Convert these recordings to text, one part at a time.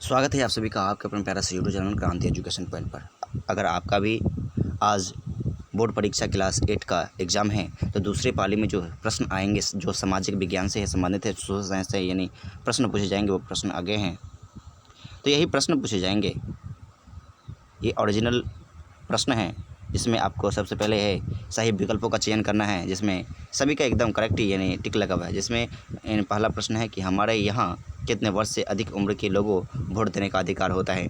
स्वागत है आप सभी का आपके अपने प्यारा से यूट्यूब चैनल क्रांति एजुकेशन पॉइंट पर। अगर आपका भी आज बोर्ड परीक्षा क्लास 8 का एग्ज़ाम है तो दूसरे पाली में जो प्रश्न आएंगे जो सामाजिक विज्ञान से है संबंधित है, सोशल साइंस से, यानी प्रश्न पूछे जाएंगे वो प्रश्न आगे हैं। तो यही प्रश्न पूछे जाएंगे, ये ओरिजिनल प्रश्न हैं जिसमें आपको सबसे पहले है सही विकल्पों का चयन करना है, जिसमें सभी का एकदम करेक्ट यानी टिक लगा हुआ है। जिसमें पहला प्रश्न है कि हमारे यहाँ कितने वर्ष से अधिक उम्र के लोगों वोट देने का अधिकार होता है।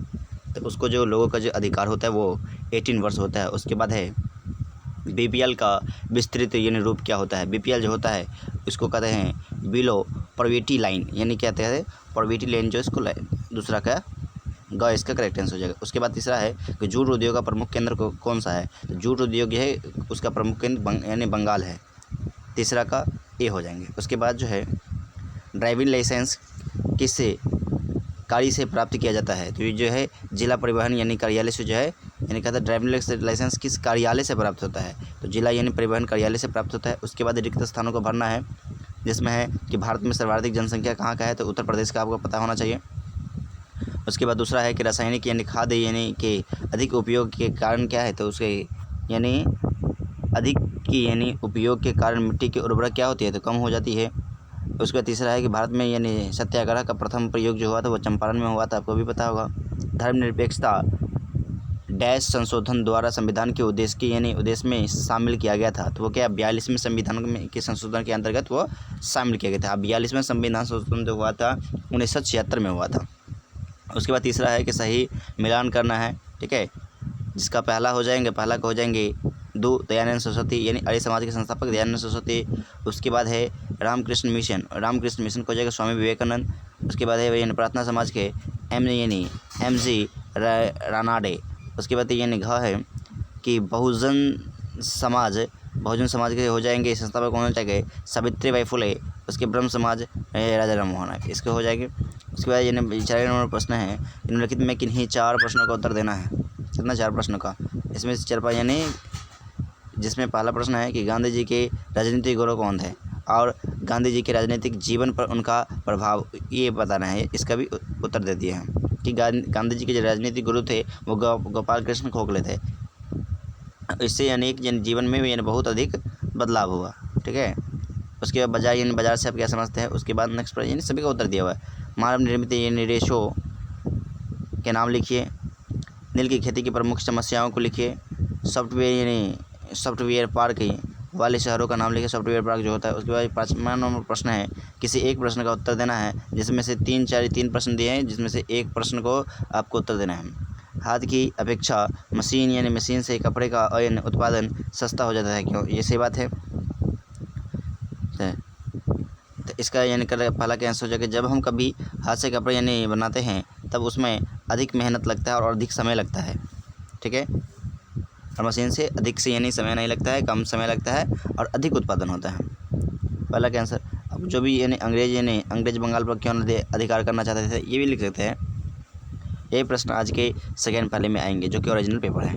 तो उसको जो लोगों का जो अधिकार होता है वो 18 वर्ष होता है। उसके बाद है बीपीएल का विस्तृत यानी रूप क्या होता है। बीपीएल जो होता है इसको कहते हैं बिलो पॉवर्टी लाइन, यानी क्या कहते हैं पॉवर्टी लाइन, जो इसको दूसरा का ग इसका करेक्ट आंसर हो जाएगा। उसके बाद तीसरा है कि जूट उद्योग का प्रमुख केंद्र कौन सा है। तो जूट उद्योग है उसका प्रमुख केंद्र यानी बंगाल है, तीसरा का ए हो जाएंगे। उसके बाद जो है ड्राइविंग लाइसेंस किससे कार्य से प्राप्त किया जाता है। तो ये जो है जिला परिवहन यानी कार्यालय से जो है, यानी कहता है ड्राइविंग लाइसेंस किस कार्यालय से प्राप्त होता है। तो जिला यानी परिवहन कार्यालय से प्राप्त होता है। उसके बाद रिक्त स्थानों को भरना है, जिसमें है कि भारत में सर्वाधिक जनसंख्या कहाँ का है। तो उत्तर प्रदेश का आपको पता होना चाहिए। उसके बाद दूसरा है कि रासायनिक यानी खाद यानी कि अधिक उपयोग के कारण क्या है। तो उसके यानी अधिक की यानी उपयोग के कारण मिट्टी की उर्वरक क्या होती है, तो कम हो जाती है। उसका तीसरा है कि भारत में यानी सत्याग्रह का प्रथम प्रयोग जो हुआ था वो चंपारण में हुआ था, आपको भी पता होगा। धर्मनिरपेक्षता डैश संशोधन द्वारा संविधान के उद्देश्य की यानी उद्देश्य में शामिल किया गया था। तो वो क्या 42वें संविधान में के संशोधन के अंतर्गत वो शामिल किया गया था। 42वें संविधान संशोधन जो हुआ था 1976 में हुआ था। उसके बाद तीसरा है कि सही मिलान करना है, ठीक है, जिसका पहला हो जाएंगे, पहला का हो जाएंगे दयानंद सरस्वती यानी आर्य समाज के संस्थापक दयानंद सरस्वती। उसके बाद है रामकृष्ण मिशन को हो जाएगा स्वामी विवेकानंद। उसके बाद है यानी प्रार्थना समाज के एम.जी. रानाडे। उसके बाद यानी घ है कि बहुजन समाज के हो जाएंगे संस्थापक होना चाहिए सावित्रीबाई फुले। उसके ब्रह्म समाज राजा राम मोहन राय, इसके हो जाएंगे। उसके बाद यानी 4 नंबर प्रश्न है निम्नलिखित में किन्हीं 4 प्रश्नों का उत्तर देना है। कितना 4 प्रश्नों का, इसमें से 4 यानी जिसमें पहला प्रश्न है कि गांधी जी के राजनीतिक गुरु कौन थे और गांधी जी के राजनीतिक जीवन पर उनका प्रभाव ये बताना है। इसका भी उत्तर दे दिए हैं कि गांधी जी के जो राजनीतिक गुरु थे वो गोपाल कृष्ण गोखले थे। इससे यानी जीवन में भी यानी बहुत अधिक बदलाव हुआ, ठीक है। उसके बाद बाजार यानी बाजार से आप क्या समझते हैं। उसके बाद नेक्स्ट यानी सभी का उत्तर दिया हुआ है। मानव निर्मित यानी रेशो के नाम लिखिए। नील की खेती की प्रमुख समस्याओं को लिखिए। सॉफ्टवेयर पार्क वाले शहरों का नाम लिखिए, सॉफ्टवेयर पार्क जो होता है। उसके बाद 5वां नंबर प्रश्न है किसी एक प्रश्न का उत्तर देना है, जिसमें से 3 प्रश्न दिए हैं, जिसमें से एक प्रश्न को आपको उत्तर देना है। हाथ की अपेक्षा मशीन यानी मशीन से कपड़े का उत्पादन सस्ता हो जाता है, क्यों, ये सही बात है। तो इसका यानी पहला का आंसर हो जाएगा जब हम कभी हाथ से कपड़े यानी बनाते हैं तब उसमें अधिक मेहनत लगता है और अधिक समय लगता है, ठीक है। और मशीन से अधिक से यानी समय नहीं लगता है, कम समय लगता है और अधिक उत्पादन होता है, पहला का आंसर। अब जो भी यानी अंग्रेज बंगाल पर क्यों अधिकार करना चाहते थे ये भी लिख सकते हैं। यही प्रश्न आज के सेकेंड पाली में आएंगे जो कि ओरिजिनल पेपर है।